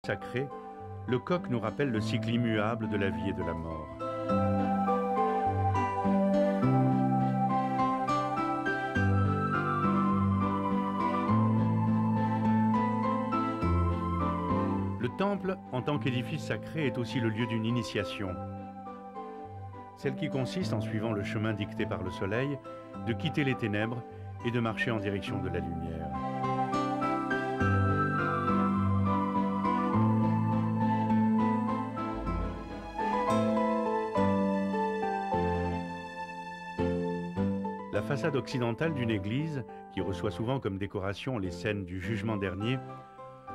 sacré, le coq nous rappelle le cycle immuable de la vie et de la mort. Le temple, en tant qu'édifice sacré, est aussi le lieu d'une initiation. Celle qui consiste, en suivant le chemin dicté par le soleil, de quitter les ténèbres et de marcher en direction de la lumière. La façade occidentale d'une église, qui reçoit souvent comme décoration les scènes du jugement dernier,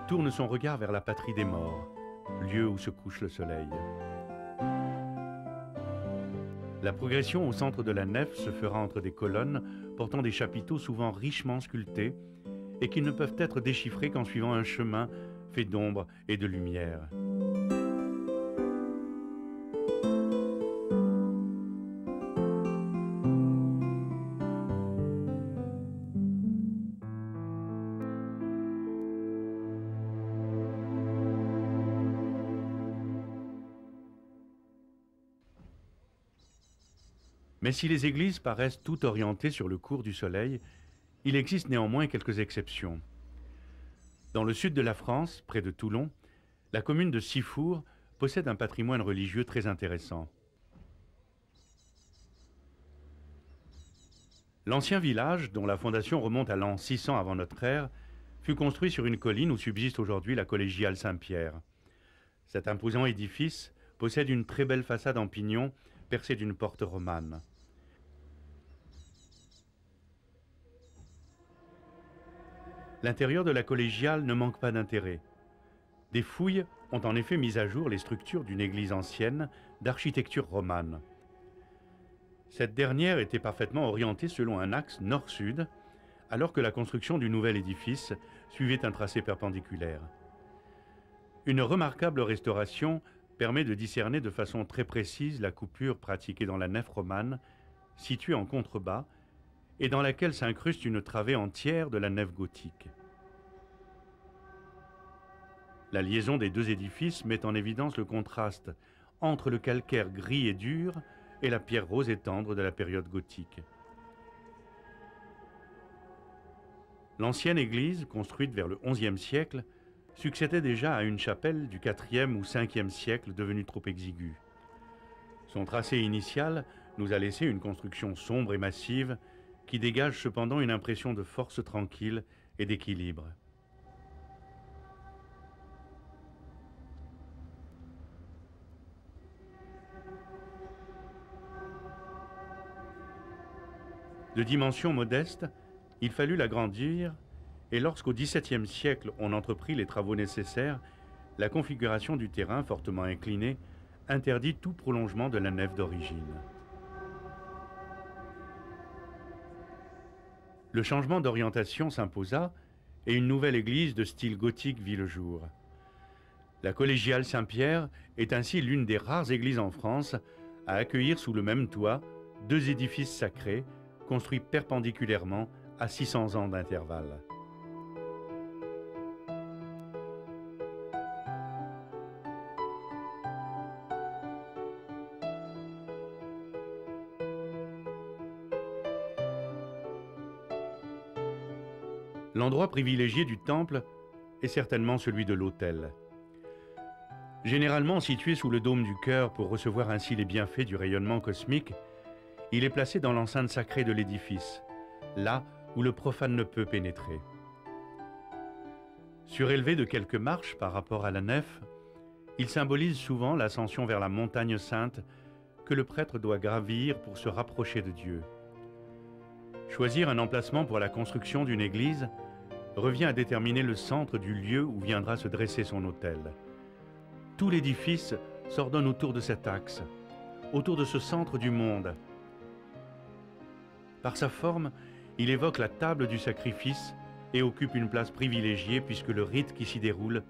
tourne son regard vers la patrie des morts, lieu où se couche le soleil. La progression au centre de la nef se fera entre des colonnes portant des chapiteaux souvent richement sculptés et qui ne peuvent être déchiffrés qu'en suivant un chemin fait d'ombre et de lumière. Mais si les églises paraissent toutes orientées sur le cours du soleil, il existe néanmoins quelques exceptions. Dans le sud de la France, près de Toulon, la commune de Sifour possède un patrimoine religieux très intéressant. L'ancien village, dont la fondation remonte à l'an 600 avant notre ère, fut construit sur une colline où subsiste aujourd'hui la collégiale Saint-Pierre. Cet imposant édifice possède une très belle façade en pignon percée d'une porte romane. L'intérieur de la collégiale ne manque pas d'intérêt. Des fouilles ont en effet mis à jour les structures d'une église ancienne d'architecture romane. Cette dernière était parfaitement orientée selon un axe nord-sud, alors que la construction du nouvel édifice suivait un tracé perpendiculaire. Une remarquable restauration permet de discerner de façon très précise la coupure pratiquée dans la nef romane, située en contrebas, et dans laquelle s'incruste une travée entière de la nef gothique. La liaison des deux édifices met en évidence le contraste entre le calcaire gris et dur et la pierre rose et tendre de la période gothique. L'ancienne église, construite vers le XIe siècle, succédait déjà à une chapelle du IVe ou Ve siècle devenue trop exiguë. Son tracé initial nous a laissé une construction sombre et massive qui dégage cependant une impression de force tranquille et d'équilibre. De dimension modeste, il fallut l'agrandir et lorsqu'au XVIIe siècle on entreprit les travaux nécessaires, la configuration du terrain fortement incliné interdit tout prolongement de la nef d'origine. Le changement d'orientation s'imposa et une nouvelle église de style gothique vit le jour. La collégiale Saint-Pierre est ainsi l'une des rares églises en France à accueillir sous le même toit deux édifices sacrés construits perpendiculairement à 600 ans d'intervalle. L'endroit privilégié du temple est certainement celui de l'autel. Généralement situé sous le dôme du chœur pour recevoir ainsi les bienfaits du rayonnement cosmique, il est placé dans l'enceinte sacrée de l'édifice, là où le profane ne peut pénétrer. Surélevé de quelques marches par rapport à la nef, il symbolise souvent l'ascension vers la montagne sainte que le prêtre doit gravir pour se rapprocher de Dieu. Choisir un emplacement pour la construction d'une église revient à déterminer le centre du lieu où viendra se dresser son autel. Tout l'édifice s'ordonne autour de cet axe, autour de ce centre du monde. Par sa forme, il évoque la table du sacrifice et occupe une place privilégiée puisque le rite qui s'y déroule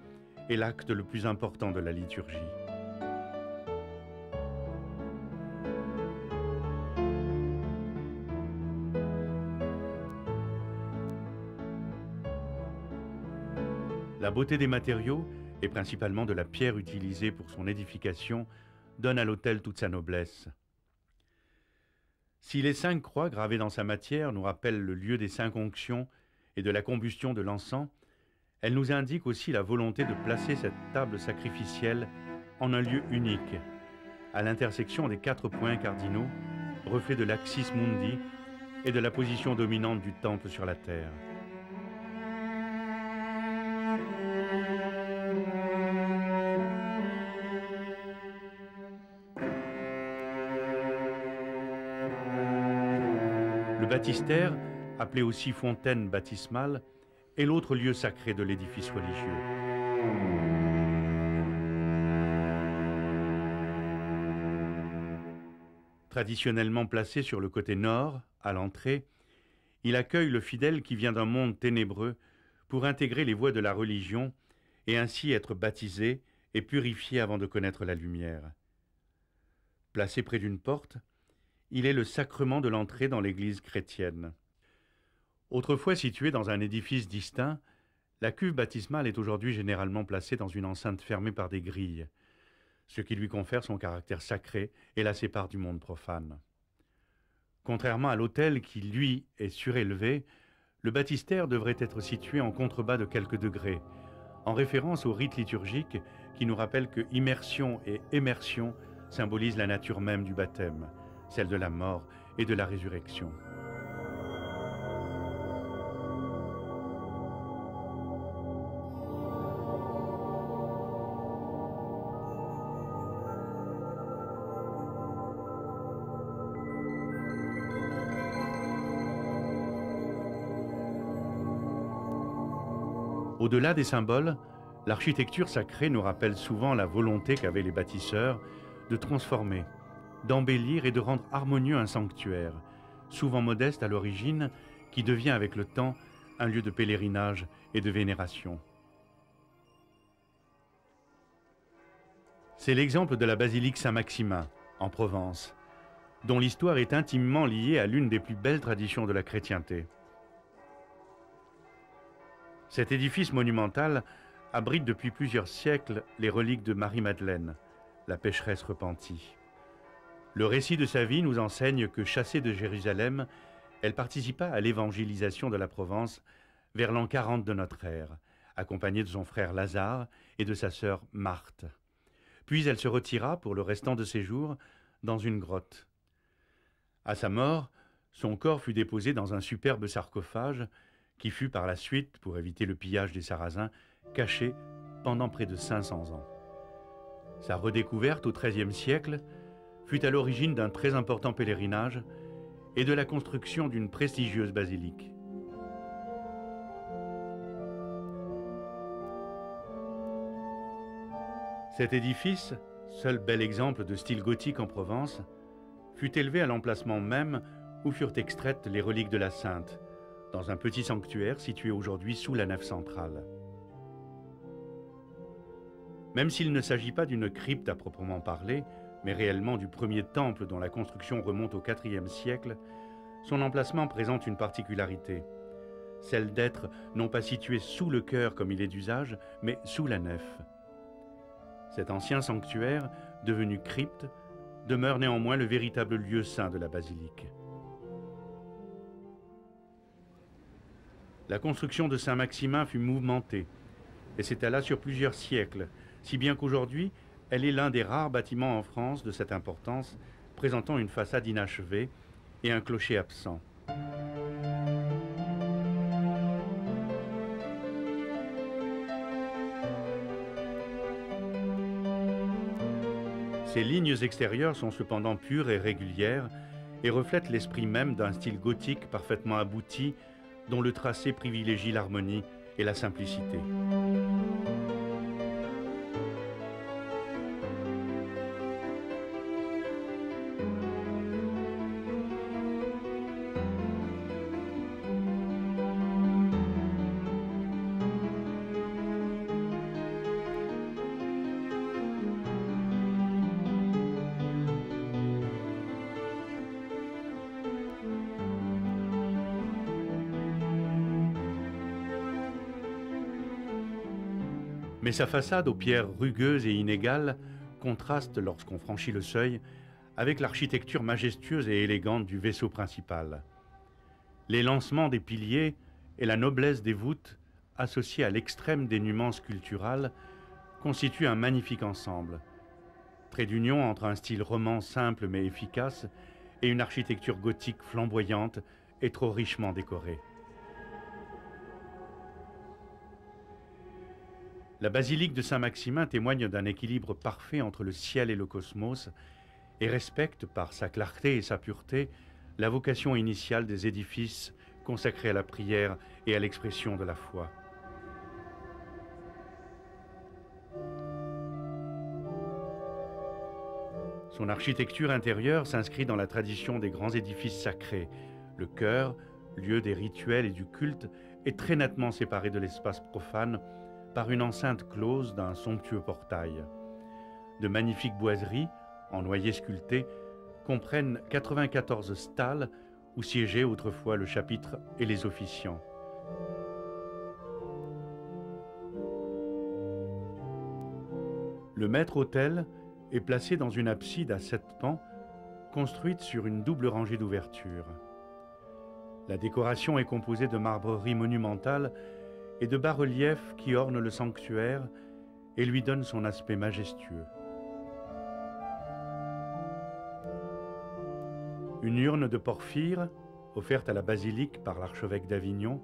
est l'acte le plus important de la liturgie. La beauté des matériaux et principalement de la pierre utilisée pour son édification, donne à l'autel toute sa noblesse. Si les 5 croix gravées dans sa matière nous rappellent le lieu des 5 onctions et de la combustion de l'encens, elles nous indiquent aussi la volonté de placer cette table sacrificielle en un lieu unique, à l'intersection des 4 points cardinaux, reflet de l'Axis Mundi et de la position dominante du temple sur la terre. Le baptistère, appelé aussi fontaine baptismale, est l'autre lieu sacré de l'édifice religieux. Traditionnellement placé sur le côté nord, à l'entrée, il accueille le fidèle qui vient d'un monde ténébreux pour intégrer les voies de la religion et ainsi être baptisé et purifié avant de connaître la lumière. Placé près d'une porte, il est le sacrement de l'entrée dans l'église chrétienne. Autrefois située dans un édifice distinct, la cuve baptismale est aujourd'hui généralement placée dans une enceinte fermée par des grilles, ce qui lui confère son caractère sacré et la sépare du monde profane. Contrairement à l'autel qui, lui, est surélevé, le baptistère devrait être situé en contrebas de quelques degrés, en référence au rite liturgique qui nous rappelle que immersion et émersion symbolisent la nature même du baptême, celle de la mort et de la résurrection. Au-delà des symboles, l'architecture sacrée nous rappelle souvent la volonté qu'avaient les bâtisseurs de transformer, d'embellir et de rendre harmonieux un sanctuaire, souvent modeste à l'origine, qui devient avec le temps un lieu de pèlerinage et de vénération. C'est l'exemple de la basilique Saint-Maximin, en Provence, dont l'histoire est intimement liée à l'une des plus belles traditions de la chrétienté. Cet édifice monumental abrite depuis plusieurs siècles les reliques de Marie-Madeleine, la pécheresse repentie. Le récit de sa vie nous enseigne que, chassée de Jérusalem, elle participa à l'évangélisation de la Provence vers l'an 40 de notre ère, accompagnée de son frère Lazare et de sa sœur Marthe. Puis elle se retira pour le restant de ses jours dans une grotte. À sa mort, son corps fut déposé dans un superbe sarcophage qui fut par la suite, pour éviter le pillage des Sarrasins, caché pendant près de 500 ans. Sa redécouverte au XIIIe siècle fut à l'origine d'un très important pèlerinage et de la construction d'une prestigieuse basilique. Cet édifice, seul bel exemple de style gothique en Provence, fut élevé à l'emplacement même où furent extraites les reliques de la Sainte, dans un petit sanctuaire situé aujourd'hui sous la nef centrale. Même s'il ne s'agit pas d'une crypte à proprement parler, mais réellement du premier temple dont la construction remonte au IVe siècle, son emplacement présente une particularité, celle d'être non pas situé sous le chœur comme il est d'usage, mais sous la nef. Cet ancien sanctuaire, devenu crypte, demeure néanmoins le véritable lieu saint de la basilique. La construction de Saint-Maximin fut mouvementée et s'étala sur plusieurs siècles, si bien qu'aujourd'hui, elle est l'un des rares bâtiments en France de cette importance, présentant une façade inachevée et un clocher absent. Ces lignes extérieures sont cependant pures et régulières et reflètent l'esprit même d'un style gothique parfaitement abouti dont le tracé privilégie l'harmonie et la simplicité. Mais sa façade aux pierres rugueuses et inégales contraste lorsqu'on franchit le seuil avec l'architecture majestueuse et élégante du vaisseau principal. L'élancement des piliers et la noblesse des voûtes, associés à l'extrême dénuement sculptural, constituent un magnifique ensemble, trait d'union entre un style roman simple mais efficace et une architecture gothique flamboyante et trop richement décorée. La basilique de Saint-Maximin témoigne d'un équilibre parfait entre le ciel et le cosmos et respecte, par sa clarté et sa pureté, la vocation initiale des édifices consacrés à la prière et à l'expression de la foi. Son architecture intérieure s'inscrit dans la tradition des grands édifices sacrés. Le chœur, lieu des rituels et du culte, est très nettement séparé de l'espace profane par une enceinte close d'un somptueux portail. De magnifiques boiseries, en noyer sculpté, comprennent 94 stalles où siégeaient autrefois le chapitre et les officiants. Le maître-autel est placé dans une abside à 7 pans, construite sur une double rangée d'ouvertures. La décoration est composée de marbreries monumentales et de bas-reliefs qui ornent le sanctuaire et lui donnent son aspect majestueux. Une urne de porphyre, offerte à la basilique par l'archevêque d'Avignon,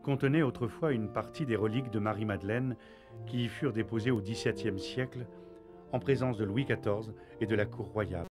contenait autrefois une partie des reliques de Marie-Madeleine qui y furent déposées au XVIIe siècle en présence de Louis XIV et de la cour royale.